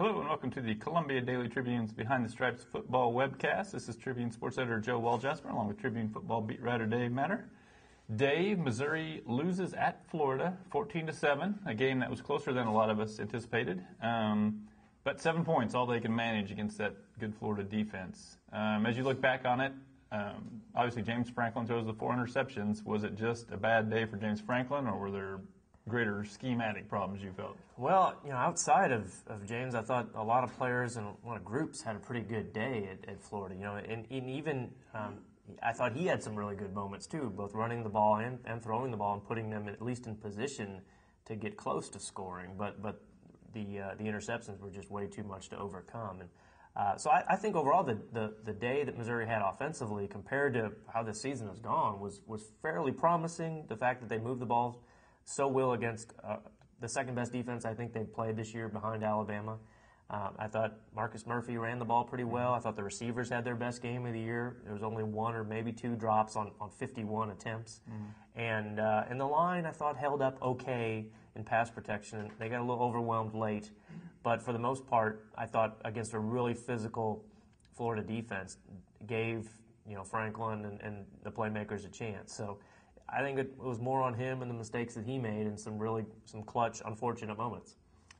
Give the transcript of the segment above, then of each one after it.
Hello and welcome to the Columbia Daily Tribune's Behind the Stripes football webcast. This is Tribune sports editor Joe Waljasper along with Tribune football beat writer Dave Matter. Dave, Missouri loses at Florida 14-7, a game that was closer than a lot of us anticipated. But 7 points, all they can manage against that good Florida defense. As you look back on it, obviously James Franklin throws the 4 interceptions. Was it just a bad day for James Franklin, or were there greater schematic problems you felt? Well, outside of James, I thought a lot of players and a lot of groups had a pretty good day at Florida. And even I thought he had some really good moments too, both running the ball and throwing the ball and putting them at least in position to get close to scoring. But the interceptions were just way too much to overcome. And so I think overall the day that Missouri had offensively compared to how the season has gone was fairly promising. The fact that they moved the ball so well against the second best defense I think they've played this year behind Alabama. I thought Marcus Murphy ran the ball pretty well. I thought the receivers had their best game of the year. There was only 1 or maybe 2 drops on 51 attempts. And the line I thought held up okay in pass protection. They got a little overwhelmed late. But for the most part, I thought against a really physical Florida defense gave Franklin and the playmakers a chance. So I think it was more on him and the mistakes that he made and some clutch, unfortunate moments.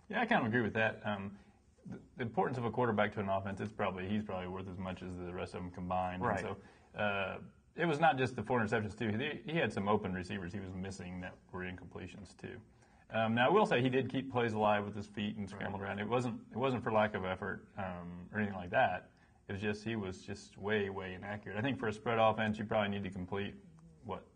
Yeah, I kind of agree with that. The importance of a quarterback to an offense, he's probably worth as much as the rest of them combined. Right. And so it was not just the 4 interceptions, too. He had some open receivers he was missing that were incompletions, too. Now, I will say he did keep plays alive with his feet and scrambled around. It wasn't for lack of effort or anything like that. It was just he was just way, way inaccurate. I think for a spread offense, you probably need to complete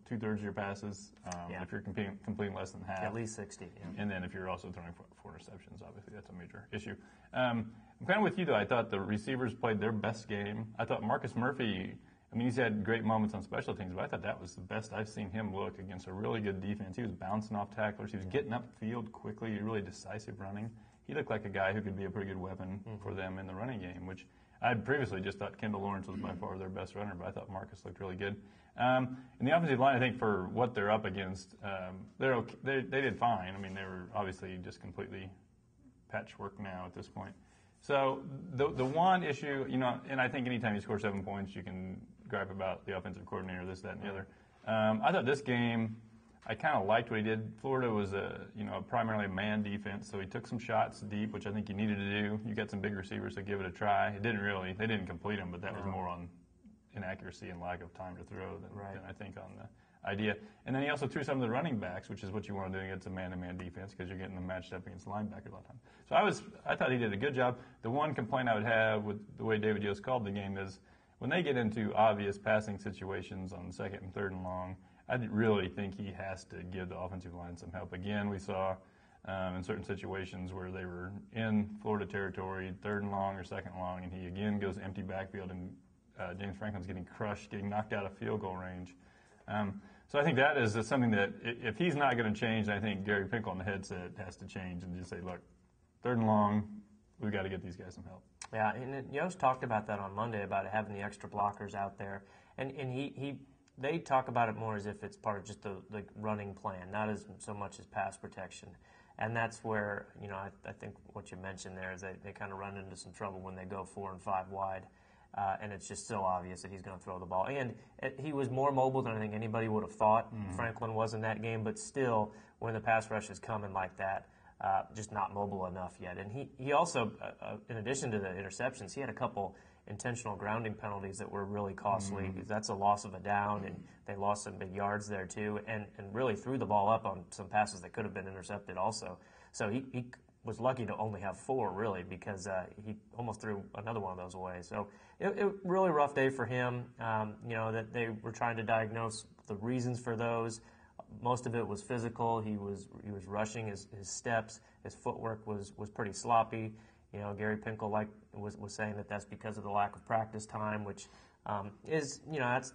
2/3 of your passes, if you're completing less than half. At least 60. Yeah. And then if you're also throwing 4 interceptions, obviously that's a major issue. I'm kind of with you, though. I thought the receivers played their best game. I thought Marcus Murphy, he's had great moments on special teams, but I thought that was the best I've seen him look against a really good defense. He was bouncing off tacklers. He was getting upfield quickly, really decisive running. He looked like a guy who could be a pretty good weapon for them in the running game, which I had previously just thought Kendall Lawrence was by far their best runner, but I thought Marcus looked really good. In the offensive line, I think for what they're up against, they're okay. They did fine. They were obviously just completely patchwork now at this point. So the one issue, and I think anytime you score 7 points, you can gripe about the offensive coordinator, this, that, and the other. I thought this game, I kind of liked what he did. Florida was primarily a man defense, so he took some shots deep, which I think you needed to do. You got some big receivers to give it a try. They didn't complete them, but that was more on inaccuracy and lack of time to throw than I think on the idea. And then he also threw some of the running backs, which is what you want to do against a man-to-man defense because you're getting them matched up against linebackers a lot of times. So I thought he did a good job. The one complaint I would have with the way David Yost called the game is when they get into obvious passing situations on 2nd and 3rd and long, I really think he has to give the offensive line some help. Again, we saw in certain situations where they were in Florida territory, 3rd and long or 2nd and long, and he again goes empty backfield, and James Franklin's getting crushed, getting knocked out of field goal range. So I think that is something that if he's not going to change, I think Gary Pinkel on the headset has to change and just say, look, 3rd and long, we've got to get these guys some help. Yeah, and Yost talked about that on Monday, about having the extra blockers out there. And they talk about it more as if it's part of just the running plan, not as so much as pass protection. And that's where, I think what you mentioned there is they kind of run into some trouble when they go 4 and 5 wide. And it's just so obvious that he's going to throw the ball. And he was more mobile than I think anybody would have thought. Franklin was in that game, but still, when the pass rush is coming like that, just not mobile enough yet. And he also, in addition to the interceptions, he had a couple intentional grounding penalties that were really costly. That's a loss of a down, and they lost some big yards there too, and really threw the ball up on some passes that could have been intercepted also. So he was lucky to only have 4, really, because he almost threw another one of those away. So it really rough day for him. That they were trying to diagnose the reasons for those. Most of it was physical. He was rushing his steps. His footwork was pretty sloppy. Gary Pinkel was saying that that's because of the lack of practice time, which is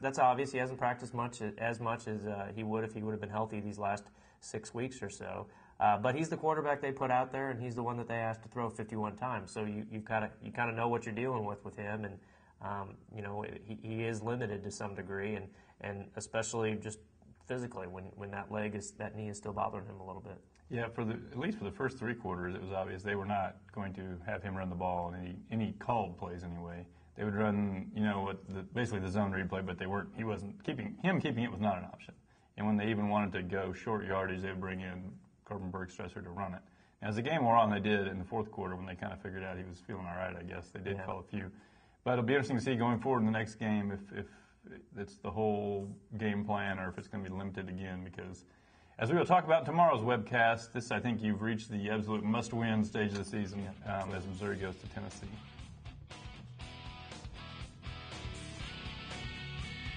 that's obvious. He hasn't practiced as much as he would if he would have been healthy these last 6 weeks or so. But he's the quarterback they put out there, and he's the one that they asked to throw 51 times. So you kind of know what you're dealing with him, and he is limited to some degree, and especially just physically when that knee is still bothering him a little bit. Yeah, at least for the first 3 quarters, it was obvious they were not going to have him run the ball in any called plays anyway. They would run, basically the zone replay, but he wasn't keeping it was not an option. And when they even wanted to go short yardage, they would bring in Corbin Bergstresser to run it. As the game wore on, they did in the fourth quarter when they kind of figured out he was feeling all right, I guess. They did call a few. But it'll be interesting to see going forward in the next game if it's the whole game plan or if it's going to be limited again, because as we will talk about in tomorrow's webcast, I think you've reached the absolute must-win stage of the season as Missouri goes to Tennessee.